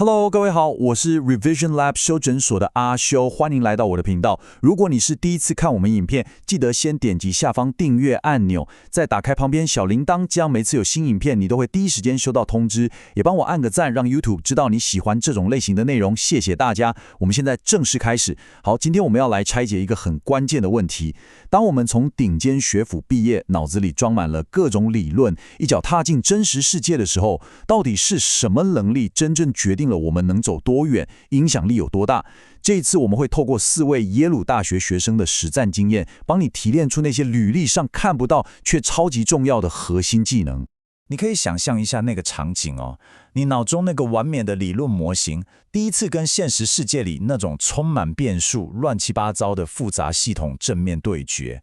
Hello， 各位好，我是 Revision Lab 修診所的阿修，歡迎來到我的頻道。如果你是第一次看我們影片，記得先點擊下方訂閱按鈕，再打開旁邊小鈴鐺，這樣每次有新影片，你都會第一時間收到通知。也幫我按個讚，讓 YouTube 知道你喜歡這種類型的內容。謝謝大家。我們現在正式開始。好，今天我們要來拆解一個很關鍵的問題。當我們從頂尖學府畢業，腦子裡裝滿了各種理論，一腳踏進真實世界的時候，到底是什麼能力真正決定了我們能走多遠，影響力有多大？這一次我們會透過4位耶魯大學學生的實戰經驗，幫你提煉出那些履歷上看不到卻超級重要的核心技能。你可以想象一下那個場景哦，你腦中那個完美的理論模型，第一次跟現實世界裡那種充滿變數、亂七八糟的複雜系統正面對決。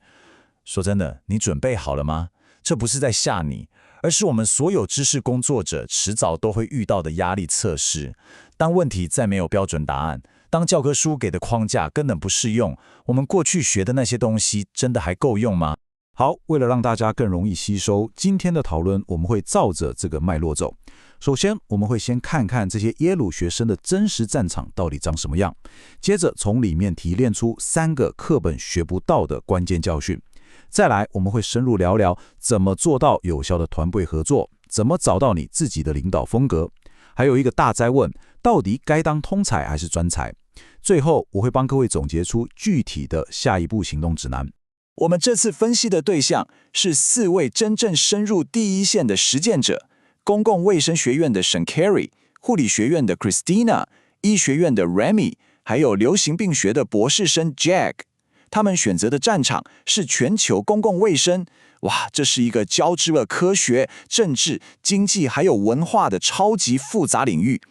說真的，你準備好了嗎？這不是在嚇你，而是我們所有知識工作者遲早都會遇到的壓力測試。當問題再沒有標準答案，當教科書給的框架根本不適用，我們過去學的那些東西真的還夠用嗎？好，為了讓大家更容易吸收，今天的討論我們會照着這個脈絡走。首先，我們會先看看這些耶魯學生的真實戰場到底長什麼樣，接着從裡面提煉出3個課本學不到的關鍵教訓。再來，我們會深入聊聊怎麼做到有效的團隊合作，怎麼找到你自己的領導風格，還有一個大哉問，到底該當通才還是專才？最後，我會幫各位總結出具體的下一步行動指南。我們這次分析的對象是4位真正深入第一線的實踐者：公共衛生學院的沈 Carey、護理學院的 Christina、醫學院的 Remy， 還有流行病學的博士生 Jack。他們選擇的戰場是全球公共衛生。哇，這是一個交織了科學、政治、經濟還有文化的超級複雜領域。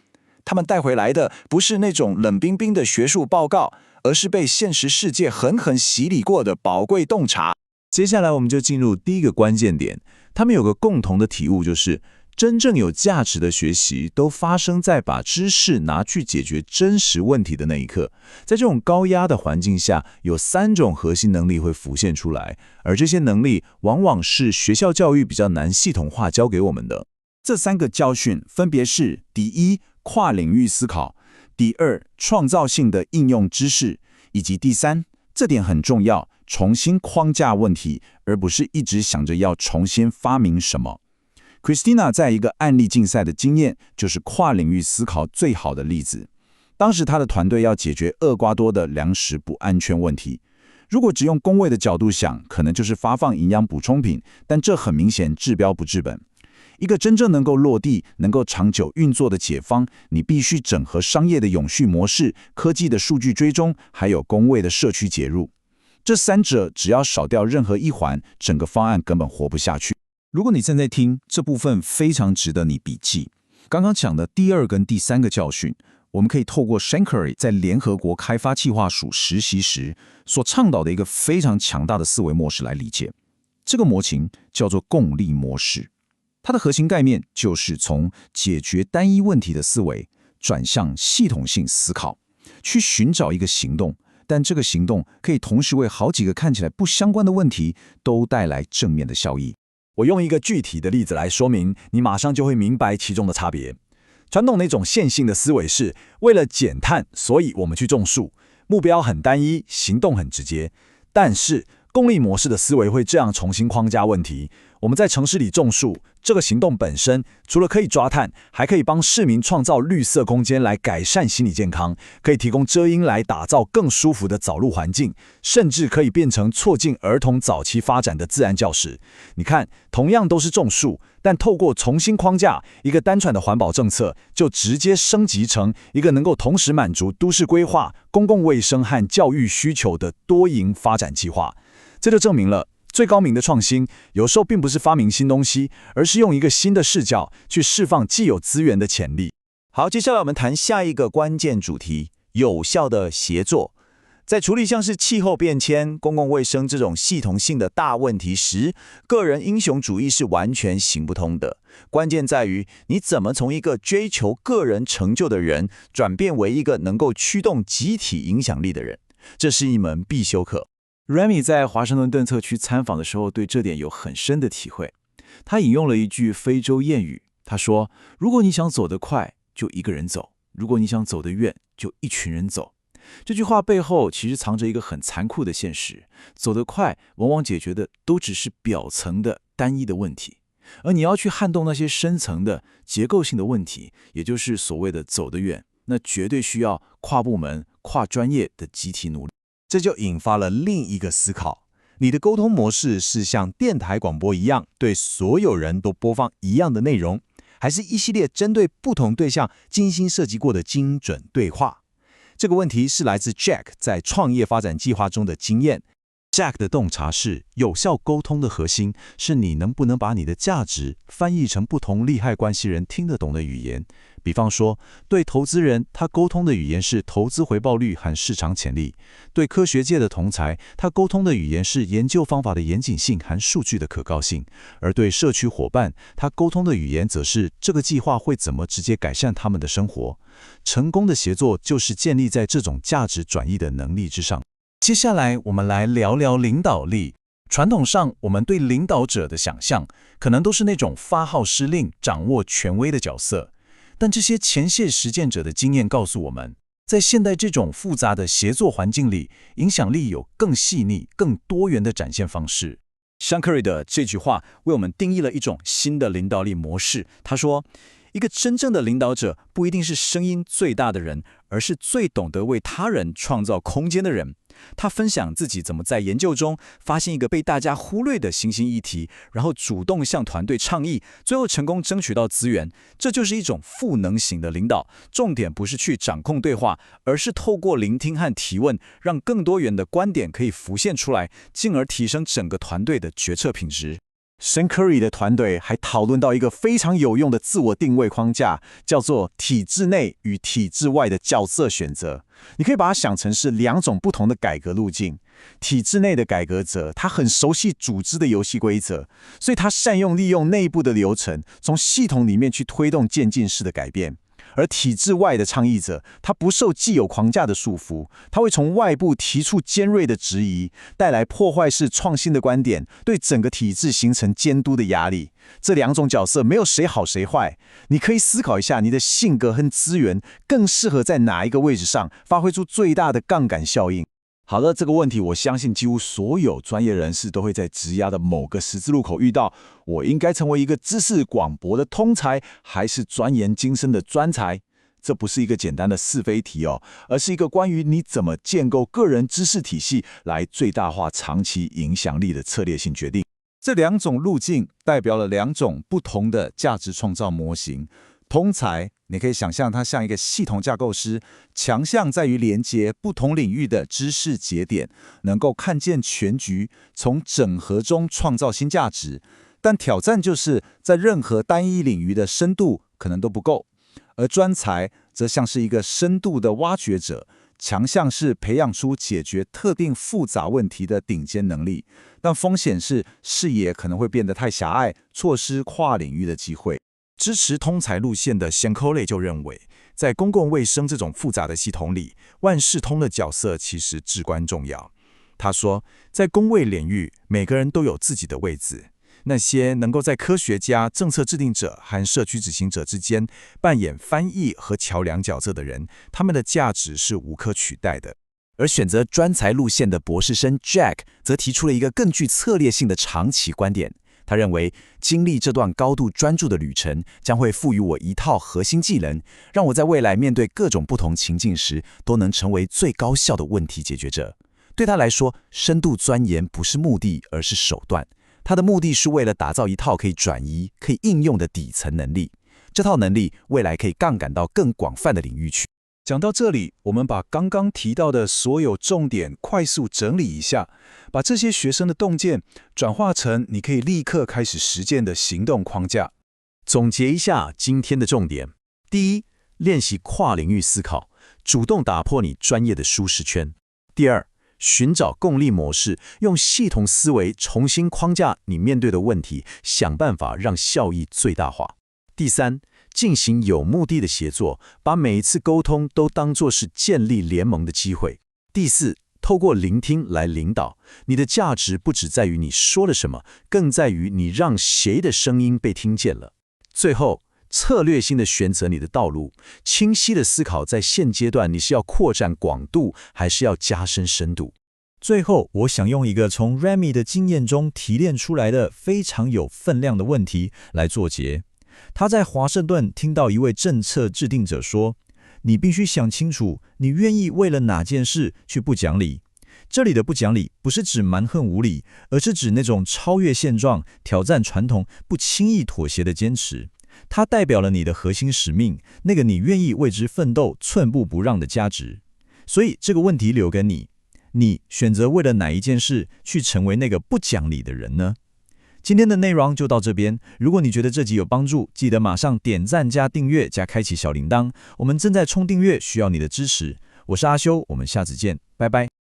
他們帶回來的不是那種冷冰冰的學術報告，而是被現實世界狠狠洗禮過的寶貴洞察。接下來我們就進入第一個關鍵點，他們有個共同的體悟，就是真正有價值的學習都發生在把知識拿去解決真實問題的那一刻。在這種高壓的環境下，有3種核心能力會浮現出來，而這些能力往往是學校教育比較難系統化教給我們的。這3個教訓分別是：第一，跨領域思考；第二，創造性的應用知識；以及第3，這點很重要，重新框架問題，而不是一直想着要重新發明什麼。Christina 在一個案例競賽的經驗，就是跨領域思考最好的例子。當時他的團隊要解決厄瓜多的糧食不安全問題。如果只用公衛的角度想，可能就是發放營養補充品，但這很明顯治標不治本。一個真正能夠落地、能夠長久運作的解方，你必須整合商業的永續模式、科技的數據追蹤，還有公衛的社區介入。這3者只要少掉任何一環，整個方案根本活不下去。如果你正在聽，這部分非常值得你筆記。剛剛講的第2跟第3個教訓，我們可以透過 Shankar 在聯合國開發計劃署實習時所倡導的一個非常強大的思維模式來理解。這個模型叫做共利模式。它的核心概念就是從解決單一問題的思維轉向系統性思考，去尋找一個行動，但這個行動可以同時為好幾個看起來不相關的問題都帶來正面的效益。我用一個具體的例子來說明，你馬上就會明白其中的差別。傳統那種線性的思維是為了減碳，所以我們去種樹，目標很單一，行動很直接。但是共利模式的思維會這樣重新框架問題。我們在城市裡種樹，這個行動本身除了可以抓碳，還可以幫市民創造綠色空間來改善心理健康，可以提供遮陰來打造更舒服的早路環境，甚至可以變成促進兒童早期發展的自然教室。你看，同樣都是種樹，但透過重新框架，一個單純的環保政策就直接升級成一個能夠同時滿足都市規劃、公共衛生和教育需求的多贏發展計劃。這就證明了，最高明的創新，有時候並不是發明新東西，而是用一個新的視角去釋放既有資源的潛力。好，接下來我們談下一個關鍵主題：有效的協作。在處理像是氣候變遷、公共衛生這種系統性的大問題時，個人英雄主義是完全行不通的。關鍵在於你怎麼從一個追求個人成就的人，轉變為一個能夠驅動集體影響力的人。這是一門必修課。Remy 在華盛頓頓特區參訪的時候，對這點有很深的體會。他引用了一句非洲諺語，他說：“如果你想走得快，就一個人走；如果你想走得遠，就一群人走。這句話背後其實藏着一個很殘酷的現實，走得快往往解決的都只是表層的單一的問題，而你要去撼動那些深層的結構性的問題，也就是所謂的走得遠，那絕對需要跨部門、跨專業的集體努力。這就引發了另一個思考，你的溝通模式是像電台廣播一樣，對所有人都播放一樣的內容，還是一系列針對不同對象精心設計過的精準對話？這個問題是來自 Jack 在創業發展計劃中的經驗。Jack 的洞察是，有效溝通的核心是你能不能把你的價值翻譯成不同利害關係人聽得懂的語言。比方說，對投資人，他溝通的語言是投資回報率和市場潛力；對科學界的同儕，他溝通的語言是研究方法的嚴謹性和數據的可靠性；而對社區夥伴，他溝通的語言則是這個計劃會怎麼直接改善他們的生活。成功的協作就是建立在這種價值轉移的能力之上。接下來，我們來聊聊領導力。傳統上，我們對領導者的想象，可能都是那種發號施令、掌握權威的角色。但這些前線實踐者的經驗告訴我們，在現代這種複雜的協作環境裡，影響力有更細膩、更多元的展現方式。Sean Curry 的這句話為我們定義了一種新的領導力模式。他說，一個真正的領導者不一定是聲音最大的人，而是最懂得為他人創造空間的人。他分享自己怎麼在研究中發現一個被大家忽略的新興議題，然後主動向團隊倡議，最後成功爭取到資源。這就是一種賦能型的領導。重點不是去掌控對話，而是透過聆聽和提問，讓更多元的觀點可以浮現出來，進而提升整個團隊的決策品質。Sean Curry 的團隊還討論到一個非常有用的自我定位框架，叫做體制內與體制外的角色選擇。你可以把它想成是兩種不同的改革路徑。體制內的改革者，他很熟悉組織的遊戲規則，所以他善用利用內部的流程，從系統裡面去推動漸進式的改變。而體制外的倡議者，他不受既有框架的束縛，他會從外部提出尖銳的質疑，帶來破壞式創新的觀點，對整個體制形成監督的壓力。這兩種角色沒有誰好誰壞，你可以思考一下，你的性格和資源更適合在哪一個位置上發揮出最大的槓桿效應。好的，這個問題我相信幾乎所有專業人士都會在職涯的某個十字路口遇到。我應該成為一個知識廣博的通才，還是鑽研精深的專才？這不是一個簡單的是非題哦，而是一個關於你怎麼建構個人知識體系來最大化長期影響力的策略性決定。這兩種路徑代表了兩種不同的價值創造模型。通才，你可以想象它像一個系統架構師，強項在於連接不同領域的知識節點，能夠看見全局，從整合中創造新價值。但挑戰就是在任何單一領域的深度可能都不夠。而專才則像是一個深度的挖掘者，強項是培養出解決特定複雜問題的頂尖能力，但風險是視野可能會變得太狹隘，錯失跨領域的機會。支持通才路線的 Sean Curry 就認為，在公共衛生這種複雜的系統裡，萬事通的角色其實至關重要。他說，在公衛領域，每個人都有自己的位置。那些能夠在科學家、政策制定者和社區執行者之間扮演翻譯和橋樑角色的人，他們的價值是無可取代的。而選擇專才路線的博士生 Jack 則提出了一個更具策略性的長期觀點。他認為，經歷這段高度專注的旅程，將會賦予我一套核心技能，讓我在未來面對各種不同情境時，都能成為最高效的問題解決者。對他來說，深度鑽研不是目的，而是手段。他的目的是為了打造一套可以轉移、可以應用的底層能力。這套能力未來可以槓桿到更廣泛的領域去。講到這裡，我們把剛剛提到的所有重點快速整理一下，把這些學生的洞見轉化成你可以立刻開始實踐的行動框架。總結一下今天的重點：第一，練習跨領域思考，主動打破你專業的舒適圈；第二，尋找共利模式，用系統思維重新框架你面對的問題，想辦法讓效益最大化；第三，進行有目的的協作，把每一次溝通都當作是建立聯盟的機會。第四，透過聆聽來領導，你的價值不只在於你說了什麼，更在於你讓誰的聲音被聽見了。最後，策略性的選擇你的道路，清晰的思考在現階段你是要擴展廣度，還是要加深深度。最後，我想用一個從 Remy 的經驗中提煉出來的非常有分量的問題來作結。他在華盛頓聽到一位政策制定者說：“你必須想清楚，你願意為了哪件事去不講理。”這裡的不講理不是指蠻橫無理，而是指那種超越現狀、挑戰傳統、不輕易妥協的堅持。它代表了你的核心使命，那個你願意為之奮鬥、寸步不讓的價值。所以這個問題留給你：你選擇為了哪一件事去成為那個不講理的人呢？今天的內容就到這邊。如果你覺得這集有幫助，記得馬上點讚加訂閱加開啟小鈴鐺。我們正在衝訂閱，需要你的支持。我是阿修，我們下次見，拜拜。